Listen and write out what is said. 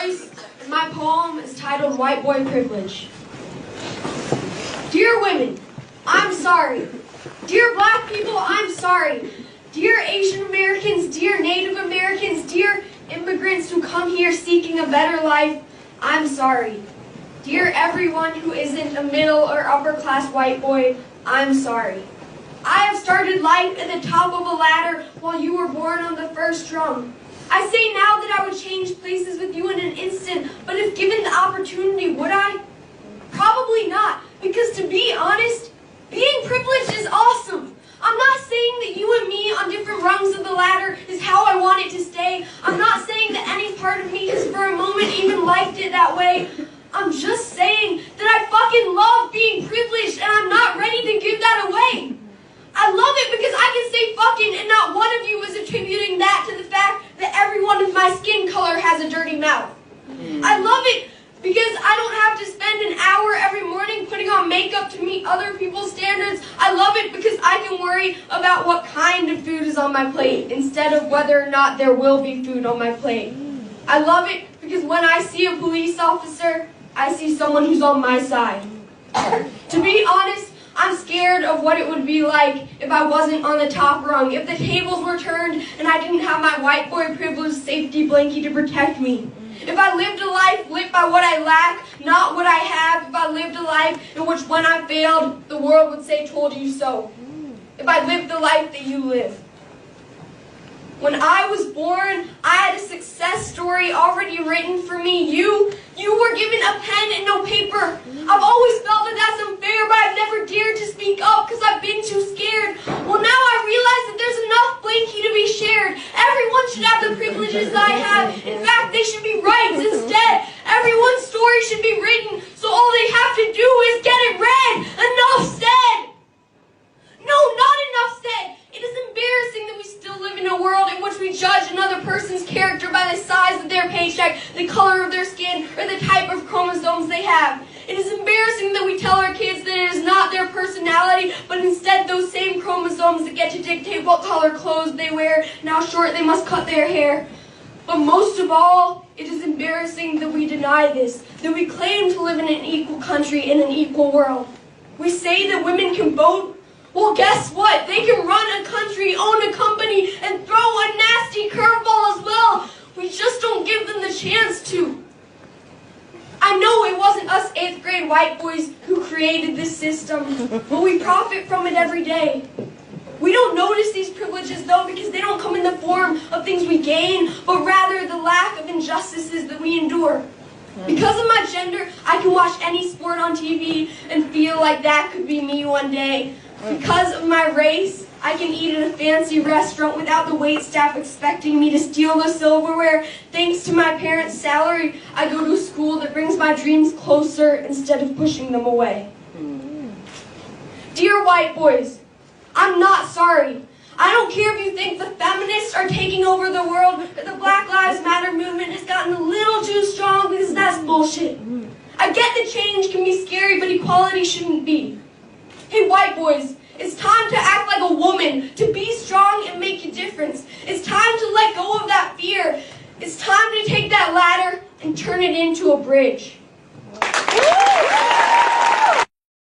Boys, and my poem is titled White Boy Privilege. Dear women, I'm sorry. Dear black people, I'm sorry. Dear Asian Americans, dear Native Americans, dear immigrants who come here seeking a better life, I'm sorry. Dear everyone who isn't a middle or upper class white boy, I'm sorry. I have started life at the top of a ladder while you were born on the first rung. I say now that I would change places with you in an instant, but if given the opportunity, would I? Probably not, because to be honest, being privileged is awesome. I'm not saying that you and me on different rungs of the ladder is how I want it to stay. I'm not saying that any part of me has for a moment even liked it that way. I'm just saying that I fucking love being privileged and I'm not ready to give that away. I love it because I can say fucking and not one of you is attributing that to the fact that everyone with my skin color has a dirty mouth. I love it because I don't have to spend an hour every morning putting on makeup to meet other people's standards. I love it because I can worry about what kind of food is on my plate instead of whether or not there will be food on my plate. I love it because when I see a police officer, I see someone who's on my side. To be honest, I'm scared of what it would be like if I wasn't on the top rung, if the tables were turned and I didn't have my white boy privilege safety blanket to protect me. If I lived a life lit by what I lack, not what I have, if I lived a life in which when I failed, the world would say, told you so. If I lived the life that you live. When I was born, I had a success story already written for me. You were given a pen and no paper. I've always felt that that's unfair, but I've never dared to speak up because I've been too scared. Well, now I realize that there's enough blankie to be shared. Everyone should have the privileges that I have. In fact, they should be rights instead. Everyone's story should be written, so all they have to do is get it read. Enough said. No, not enough said. It is embarrassing that we still live in a world in which we judge another person's character by the size of their paycheck, the color of their skin, or the type of chromosomes they have. It is embarrassing that we tell our kids that it is not their personality, but instead those same chromosomes that get to dictate what color clothes they wear, and how short they must cut their hair. But most of all, it is embarrassing that we deny this, that we claim to live in an equal country, in an equal world. We say that women can vote. Well, guess what? They can run a country, own a company, and throw a nasty curveball as well. We just don't give them the chance to. I know it wasn't us 8th grade white boys who created this system, but we profit from it every day. We don't notice these privileges, though, because they don't come in the form of things we gain, but rather the lack of injustices that we endure. Because of my gender, I can watch any sport on TV and feel like that could be me one day. Because of my race, I can eat at a fancy restaurant without the waitstaff expecting me to steal the silverware. Thanks to my parents' salary, I go to a school that brings my dreams closer instead of pushing them away. Dear white boys, I'm not sorry. I don't care if you think the feminists are taking over the world or the Black Lives Matter movement has gotten a little too strong, because that's bullshit. I get that change can be scary, but equality shouldn't be. Hey, white boys, it's time to act like a woman, to be strong and make a difference. It's time to let go of that fear. It's time to take that ladder and turn it into a bridge.